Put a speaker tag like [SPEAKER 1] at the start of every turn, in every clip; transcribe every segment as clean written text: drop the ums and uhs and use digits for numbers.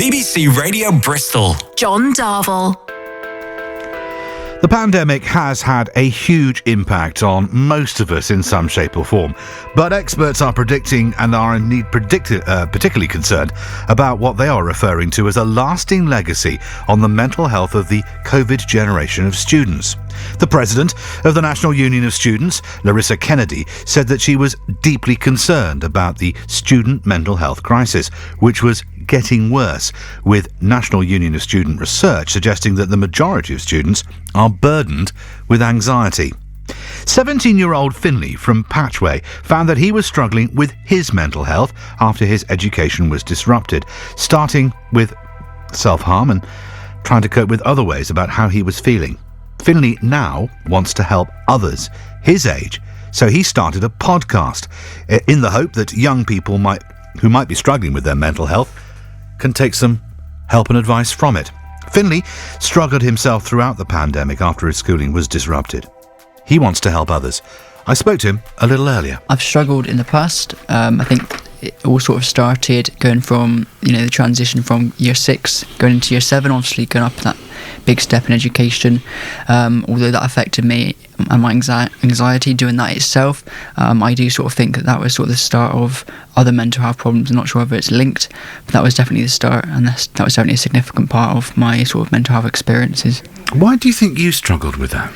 [SPEAKER 1] BBC Radio Bristol.
[SPEAKER 2] John Darvel.
[SPEAKER 3] The pandemic has had a huge impact on most of us in some shape or form, but experts are predicting and are indeed particularly concerned about what they are referring to as a lasting legacy on the mental health of the COVID generation of students. The president of the National Union of Students, Larissa Kennedy, said that she was deeply concerned about the student mental health crisis, which was getting worse, with National Union of Student research suggesting that the majority of students are burdened with anxiety. 17-year-old Finley from Patchway found that he was struggling with his mental health after his education was disrupted, starting with self-harm and trying to cope with other ways about how he was feeling. Finley now wants to help others his age, so he started a podcast in the hope that young people who might be struggling with their mental health can take some help and advice from it. Finley struggled himself throughout the pandemic after his schooling was disrupted. He wants to help others. I spoke to him a little earlier.
[SPEAKER 4] I've struggled in the past. I think it all sort of started going from, the transition from year 6 going into year 7, obviously going up that big step in education. Although that affected me and my anxiety doing that itself, I do sort of think that was sort of the start of other mental health problems. I'm not sure whether it's linked, but that was definitely the start, and that was definitely a significant part of my sort of mental health experiences.
[SPEAKER 3] Why do you think you struggled with that?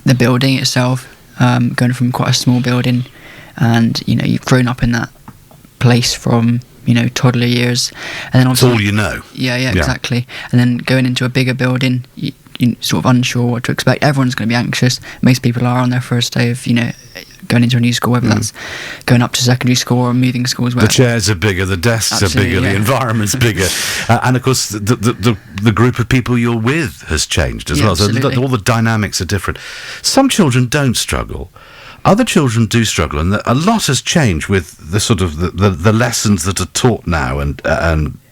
[SPEAKER 4] The building itself, going from quite a small building, and you've grown up in that place from toddler years, and then
[SPEAKER 3] it's all you know.
[SPEAKER 4] Yeah, exactly. And then going into a bigger building, you're sort of unsure what to expect. Everyone's going to be anxious. Most people are on their first day of going into a new school, whether that's going up to secondary school or moving schools.
[SPEAKER 3] The chairs are bigger, the desks are bigger, the environment's bigger, and of course the group of people you're with has changed as well.
[SPEAKER 4] Absolutely.
[SPEAKER 3] So all the dynamics are different. Some children don't struggle. Other children do struggle, and a lot has changed with the sort of the lessons that are taught now and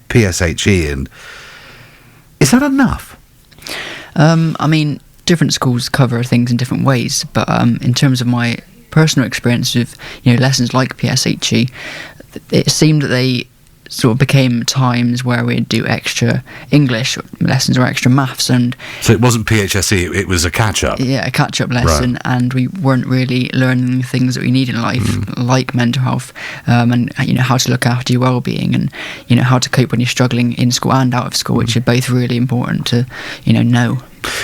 [SPEAKER 3] PSHE. And is that enough?
[SPEAKER 4] Different schools cover things in different ways, but in terms of my personal experience with lessons like PSHE, it seemed that they sort of became times where we'd do extra English lessons or extra maths, and
[SPEAKER 3] so it wasn't PHSE, it was a catch-up.
[SPEAKER 4] Yeah, a catch-up lesson, right. And we weren't really learning things that we need in life, like mental health, and how to look after your well-being, and how to cope when you're struggling in school and out of school, which are both really important to know.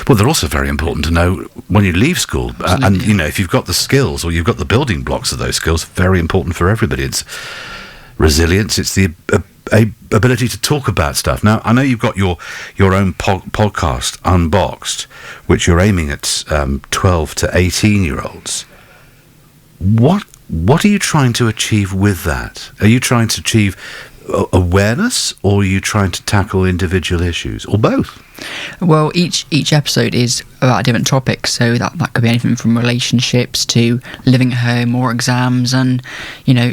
[SPEAKER 3] Well, they're also very important to know when you leave school, and if you've got the skills or you've got the building blocks of those skills, very important for everybody. It's resilience, it's the ability to talk about stuff. Now, I know you've got your own podcast, Unboxed, which you're aiming at 12 to 18-year-olds. What are you trying to achieve with that? Are you trying to achieve awareness, or are you trying to tackle individual issues, or both?
[SPEAKER 4] Well, each episode is about a different topic, so that could be anything from relationships to living at home or exams, and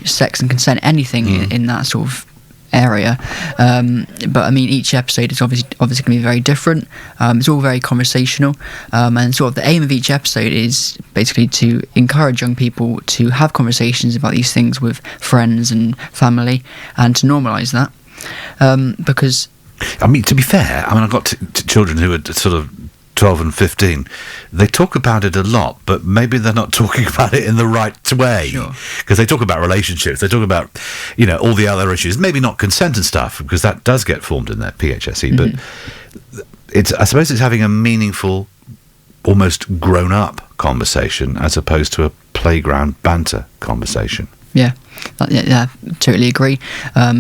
[SPEAKER 4] sex and consent, anything in that sort of area. But each episode is obviously going to be very different. It's all very conversational, and sort of the aim of each episode is basically to encourage young people to have conversations about these things with friends and family, and to normalise that, because
[SPEAKER 3] to be fair, I've got children who are sort of 12 and 15. They talk about it a lot, but maybe they're not talking about it in the right way.
[SPEAKER 4] Sure.
[SPEAKER 3] Because they talk about relationships, they talk about, all the other issues, maybe not consent and stuff, because that does get formed in their PHSE, but I suppose it's having a meaningful, almost grown-up conversation as opposed to a playground banter conversation.
[SPEAKER 4] Yeah, totally agree.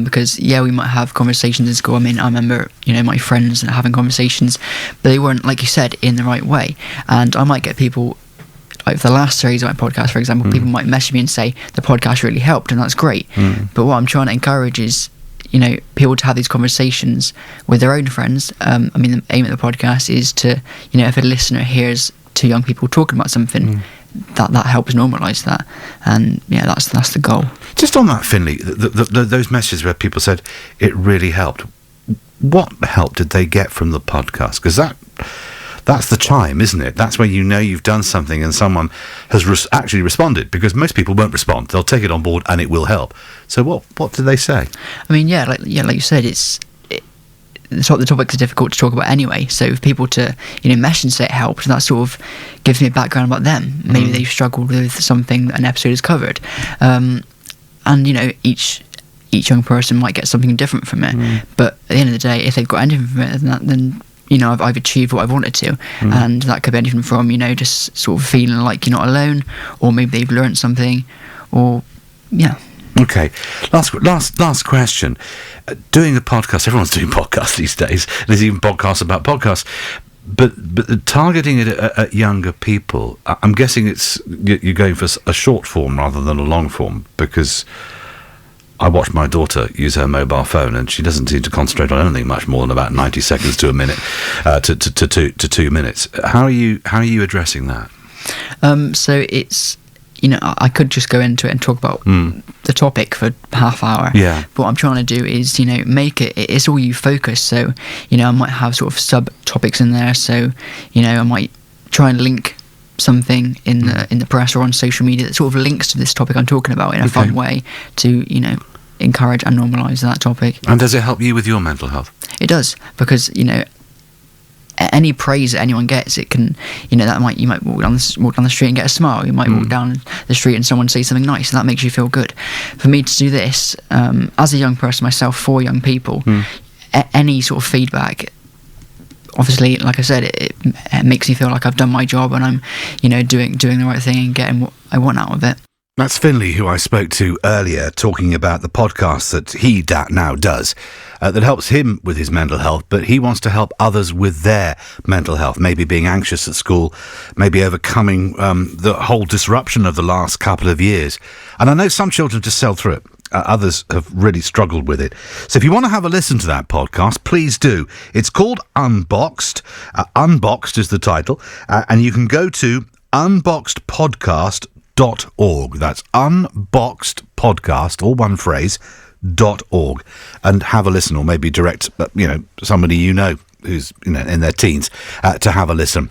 [SPEAKER 4] Because we might have conversations in school. I remember my friends having conversations, but they weren't, like you said, in the right way. And I might get people, like for the last series of my podcast, for example, people might message me and say the podcast really helped, and that's great. But what I'm trying to encourage is people to have these conversations with their own friends. The aim of the podcast is to if a listener hears two young people talking about something, that helps normalise that, and that's the goal.
[SPEAKER 3] Just on that, Finley, those messages where people said it really helped. What help did they get from the podcast? Because that That's the chime, isn't it? That's where you know you've done something and someone has actually responded, because most people won't respond. They'll take it on board and it will help. So what did they say?
[SPEAKER 4] I mean, like you said, the topics are difficult to talk about anyway. So if people to message and say it helped, that sort of gives me a background about them. Maybe they've struggled with something that an episode has covered, and each young person might get something different from it. But at the end of the day, if they've got anything from it, then I've achieved what I wanted to, and that could be anything from just sort of feeling like you're not alone, or maybe they've learned something, or
[SPEAKER 3] Okay, last question. Doing a podcast, everyone's doing podcasts these days. There's even podcasts about podcasts, but targeting it at younger people. I'm guessing you're going for a short form rather than a long form, because I watched my daughter use her mobile phone, and she doesn't seem to concentrate on anything much more than about 90 seconds to a minute, to 2 minutes. How are you addressing that?
[SPEAKER 4] So it's. I could just go into it and talk about the topic for half hour.
[SPEAKER 3] Yeah.
[SPEAKER 4] But what I'm trying to do is, make it's all you focus. So, I might have sort of subtopics in there. So, I might try and link something in the press or on social media that sort of links to this topic I'm talking about in a fun way to, encourage and normalise that topic.
[SPEAKER 3] And does it help you with your mental health?
[SPEAKER 4] It does, because, any praise that anyone gets, it can, you might walk down the street and get a smile. You might walk down the street and someone say something nice, and that makes you feel good. For me to do this, as a young person myself, for young people, any sort of feedback, obviously, like I said, it makes me feel like I've done my job and I'm, doing the right thing and getting what I want out of it.
[SPEAKER 3] That's Finley, who I spoke to earlier, talking about the podcast that he now does, that helps him with his mental health, but he wants to help others with their mental health, maybe being anxious at school, maybe overcoming the whole disruption of the last couple of years. And I know some children just sail through it. Others have really struggled with it. So if you want to have a listen to that podcast, please do. It's called Unboxed. Unboxed is the title. And you can go to unboxedpodcast.org. That's Unboxed Podcast, all one phrase, .org, and have a listen, or maybe direct somebody who's in their teens to have a listen.